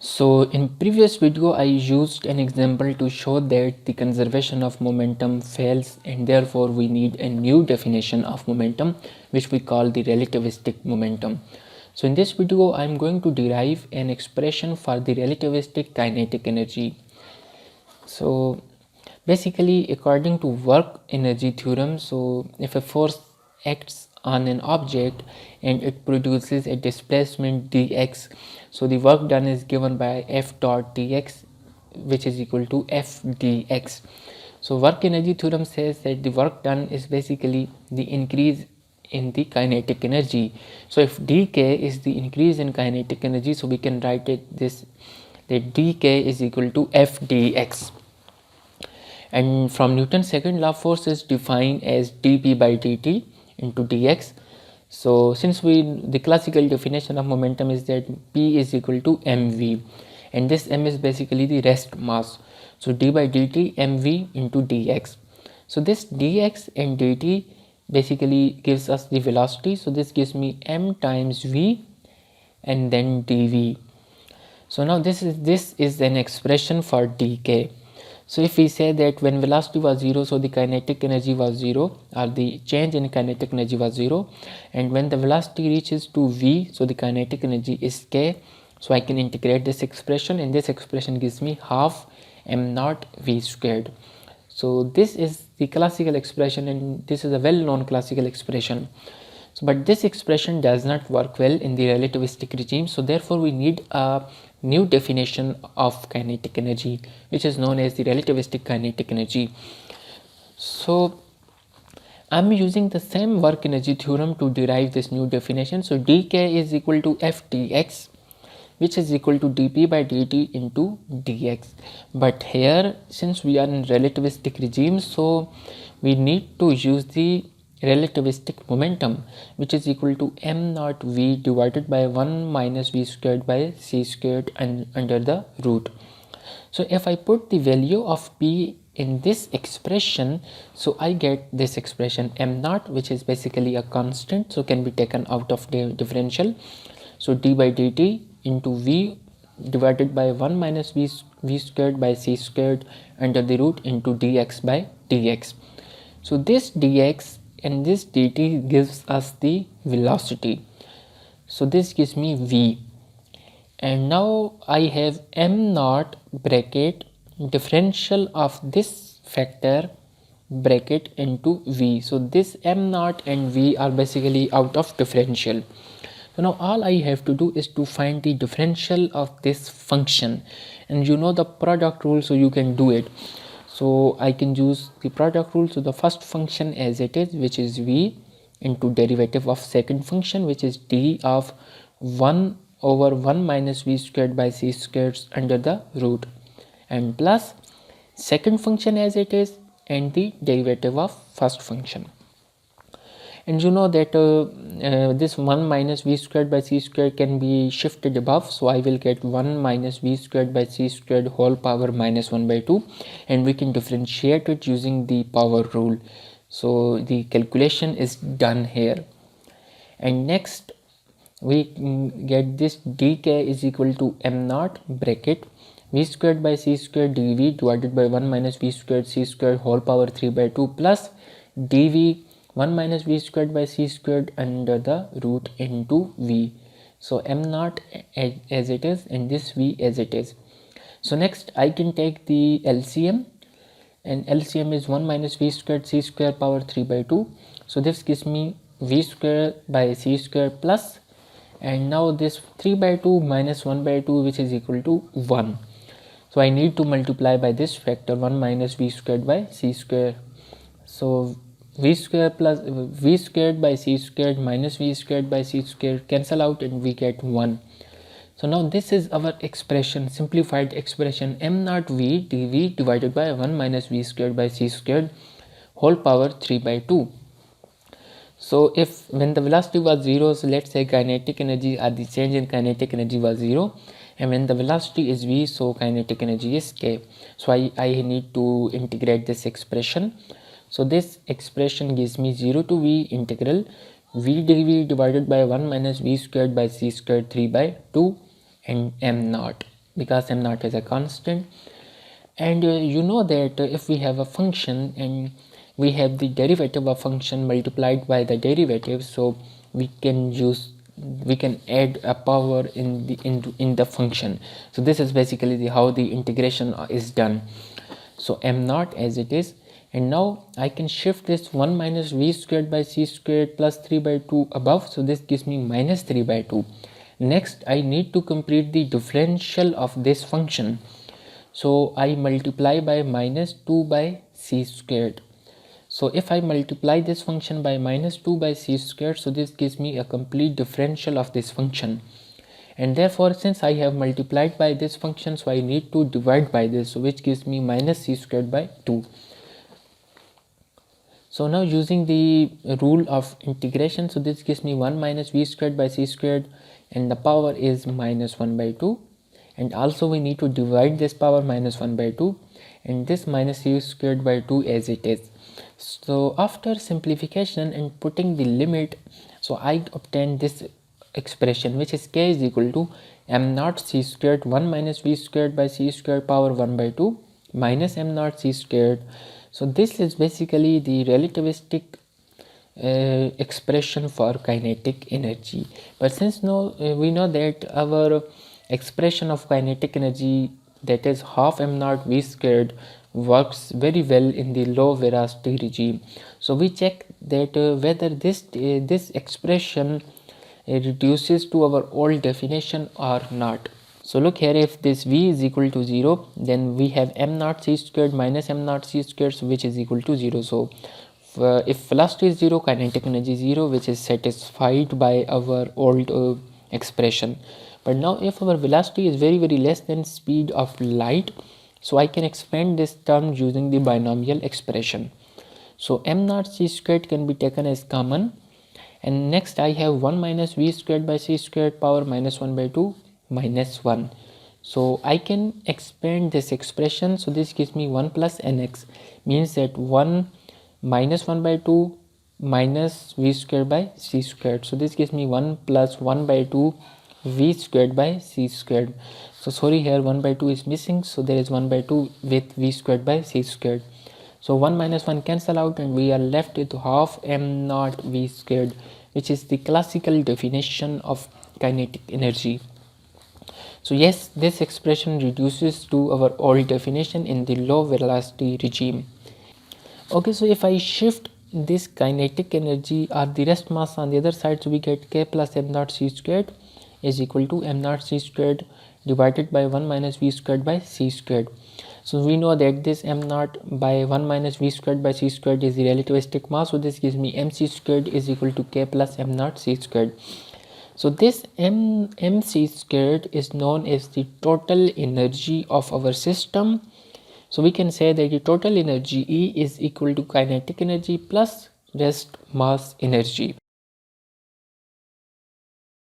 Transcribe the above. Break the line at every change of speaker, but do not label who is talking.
So in previous video I used an example to show that the conservation of momentum fails and therefore we need a new definition of momentum which we call the relativistic momentum. So in this video I am going to derive an expression for the relativistic kinetic energy. So basically according to work energy theorem, so if a force acts on an object and it produces a displacement dx, so the work done is given by F dot dx which is equal to F dx. So work energy theorem says that the work done is basically the increase in the kinetic energy. So if dk is the increase in kinetic energy, so we can write it this that dk is equal to F dx. And from Newton's second law, force is defined as dp by dt into dx. So since the classical definition of momentum is that p is equal to mv, and this m is basically the rest mass, so d by dt mv into dx. So this dx and dt basically gives us the velocity, so this gives me m times v and then dv. So now this is an expression for dk. So if we say that when velocity was 0, so the kinetic energy was 0, or the change in kinetic energy was 0, and when the velocity reaches to v, so the kinetic energy is k. So I can integrate this expression, and this expression gives me half m naught v squared. So this is the classical expression, and this is a well-known classical expression. So, but this expression does not work well in the relativistic regime, so therefore we need a new definition of kinetic energy which is known as the relativistic kinetic energy. So I am using the same work energy theorem to derive this new definition. So dk is equal to F dx which is equal to dp by dt into dx. But here since we are in relativistic regime, so we need to use the relativistic momentum which is equal to m naught v divided by 1 minus v squared by c squared and under the root. So if I put the value of p in this expression, so I get this expression m naught, which is basically a constant, so can be taken out of the differential. So d by dt into v divided by 1 minus v squared by c squared under the root into dx by dx. So this dx and this dt gives us the velocity. So this gives me v, and now I have m naught bracket differential of this factor bracket into v. So this m naught and v are basically out of differential. So now all I have to do is to find the differential of this function, and you know the product rule, so you can do it. So I can use the product rule. So the first function as it is, which is v, into derivative of second function, which is d of 1 over 1 minus v squared by c squared under the root, and plus second function as it is and the derivative of first function. And you know that this 1 minus v squared by c squared can be shifted above, so I will get 1 minus v squared by c squared whole power minus 1 by 2, and we can differentiate it using the power rule. So the calculation is done here, and next we get this dk is equal to m naught bracket v squared by c squared dv divided by 1 minus v squared c squared whole power 3 by 2 plus dv 1 minus v squared by c squared under the root into v. So m naught as it is and this v as it is. So next I can take the LCM, and LCM is 1 minus v squared c squared power 3 by 2. So this gives me v squared by c squared plus, and now this 3 by 2 minus 1 by 2 which is equal to 1. So I need to multiply by this factor 1 minus v squared by c squared. So v squared plus v squared by c squared minus v squared by c squared cancel out and we get 1. So now this is our expression, simplified expression m naught v dv divided by 1 minus v squared by c squared whole power 3 by 2. So if when the velocity was 0, so let's say kinetic energy or the change in kinetic energy was 0, and when the velocity is v, so kinetic energy is k. So I need to integrate this expression. So this expression gives me 0 to v integral v dv divided by 1 minus v squared by c squared 3 by 2 and m naught. because m naught is a constant. And you know that if we have a function and we have the derivative of function multiplied by the derivative, so we can add a power in the function. So this is basically how the integration is done. So m naught as it is, and now I can shift this 1 minus v squared by c squared plus 3 by 2 above, so this gives me minus 3 by 2. Next I need to complete the differential of this function, so I multiply by minus 2 by c squared. So if I multiply this function by minus 2 by c squared, so this gives me a complete differential of this function. And therefore, since I have multiplied by this function, so I need to divide by this, so which gives me minus c squared by 2. So now using the rule of integration, so this gives me 1 minus v squared by c squared, and the power is minus 1 by 2. And also we need to divide this power minus 1 by 2 and this minus c squared by 2 as it is. So after simplification and putting the limit, so I obtain this expression, which is k is equal to m naught c squared 1 minus v squared by c squared power 1 by 2 minus m naught c squared. So this is basically the relativistic expression for kinetic energy. But since now we know that our expression of kinetic energy, that is half m naught v squared, works very well in the low velocity regime. So we check that whether this expression reduces to our old definition or not. So look here, if this v is equal to 0, then we have m naught c squared minus m naught c squared, so which is equal to 0. So if velocity is 0, kinetic energy is 0, which is satisfied by our old expression. But now if our velocity is very less than speed of light, so I can expand this term using the binomial expression. So m naught c squared can be taken as common, and next I have 1 minus v squared by c squared power minus 1 by 2 minus 1. So I can expand this expression, so this gives me 1 plus nx, means that 1 minus 1 by 2 minus v squared by c squared. So this gives me 1 plus 1 by 2 v squared by c squared. So sorry, here 1 by 2 is missing, so there is 1 by 2 with v squared by c squared. So 1 minus 1 cancel out and we are left with half m naught v squared, which is the classical definition of kinetic energy. So yes, this expression reduces to our old definition in the low velocity regime. Okay, so if I shift this kinetic energy or the rest mass on the other side, so we get k plus m naught c squared is equal to m naught c squared divided by 1 minus v squared by c squared. So we know that this m naught by 1 minus v squared by c squared is the relativistic mass, so this gives me mc squared is equal to k plus m naught c squared. So this mc squared is known as the total energy of our system. So we can say that the total energy E is equal to kinetic energy plus rest mass energy.